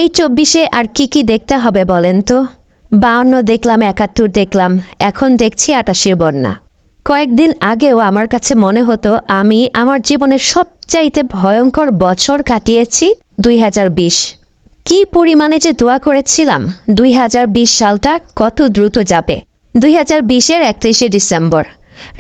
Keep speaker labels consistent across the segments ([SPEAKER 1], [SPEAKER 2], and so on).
[SPEAKER 1] এই 24-এ আর কি দেখতে হবে বলেন তো? 52 দেখলাম, 71 দেখলাম, এখন দেখছি 88-এর বন্যা। কয়েকদিন আগেও আমার কাছে মনে হতো আমি আমার জীবনের সবচাইতে ভয়ঙ্কর বছর কাটিয়েছি 2020। কি পরিমাণে যে দোয়া করেছিলাম 2020 সালটা কত দ্রুত যাবে। 2020-এর 31শে ডিসেম্বর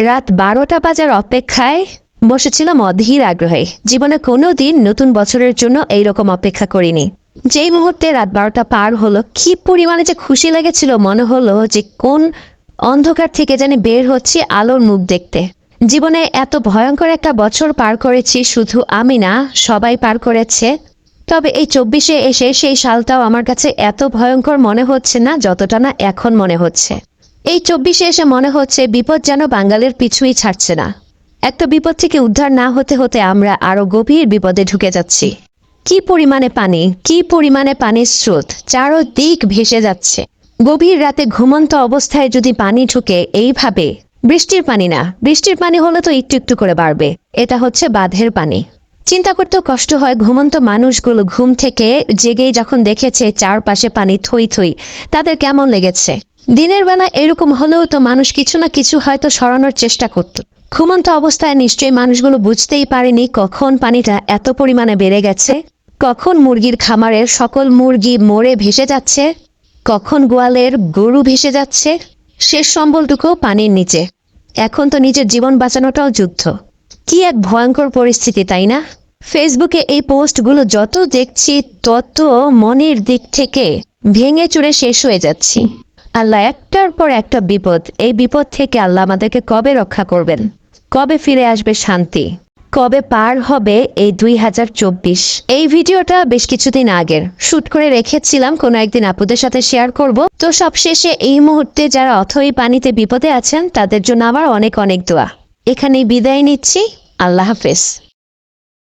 [SPEAKER 1] রাত 12টা বাজার অপেক্ষায় বসেছিলাম অধীর আগ্রহে। জীবনে কোনো দিন নতুন বছরের জন্য এইরকম অপেক্ষা করিনি। যেই মুহূর্তে রাত 12টা পার হলো, কি পরিমাণে যে খুশি লেগেছিল, মনে হলো যে কোন অন্ধকার থেকে জানি বের হচ্ছে আলোর মুখ দেখতে। জীবনে এত ভয়ঙ্কর একটা বছর পার করেছি, শুধু আমি না, সবাই পার করেছে। তবে এই 24-এ এসে সেই সালটাও আমার কাছে এত ভয়ঙ্কর মনে হচ্ছে না যতটা না এখন মনে হচ্ছে। এই 24-এ এসে মনে হচ্ছে বিপদ যেন বাঙালির পিছুই ছাড়ছে না। একটা বিপদ থেকে উদ্ধার না হতে হতে আমরা আরো গভীর বিপদে ঢুকে যাচ্ছি। কি পরিমাণে পানির স্রোত, চারদিক ভেসে যাচ্ছে। গভীর রাতে ঘুমন্ত অবস্থায় যদি পানি ঢুকে এইভাবে, বৃষ্টির পানি না, বৃষ্টির পানি হলে তো একটু একটু করে বাড়বে, এটা হচ্ছে বাঁধের পানি। চিন্তা করতেও কষ্ট হয় ঘুমন্ত মানুষগুলো ঘুম থেকে জেগেই যখন দেখেছে চারপাশে পানি থই থই, তাদের কেমন লেগেছে। দিনের বেলা এরকম হলেও তো মানুষ কিছু না কিছু হয়তো সরানোর চেষ্টা করত। ঘুমন্ত অবস্থায় নিশ্চয়ই মানুষগুলো বুঝতেই পারেনি কখন পানিটা এত পরিমাণে বেড়ে গেছে, কখন মুরগির খামারের সকল মুরগি মরে ভেসে যাচ্ছে, কখন গোয়ালের গরু ভেসে যাচ্ছে, শেষ সম্বলটুকুও পানির নিচে। এখন তো নিজের জীবন বাঁচানোটাও যুদ্ধ। কি এক ভয়ঙ্কর পরিস্থিতি, তাই না? ফেসবুকে এই পোস্টগুলো যত দেখছি তত মনের দিক থেকে ভেঙে চুরে শেষ হয়ে যাচ্ছি। আল্লাহ একটার পর একটা বিপদ, এই বিপদ থেকে আল্লাহ আমাদেরকে কবে রক্ষা করবেন? কবে ফিরে আসবে শান্তি? কবে পার হবে এই 2024? এই ভিডিওটা বেশ কিছুদিন আগের শুট করে রেখেছিলাম, কোনো একদিন আপুদের সাথে শেয়ার করব। তো সবশেষে এই মুহূর্তে যারা অথই পানিতে বিপদে আছেন তাদের জন্য আমার অনেক অনেক দোয়া। এখানেই বিদায় নিচ্ছি। আল্লাহ হাফেজ।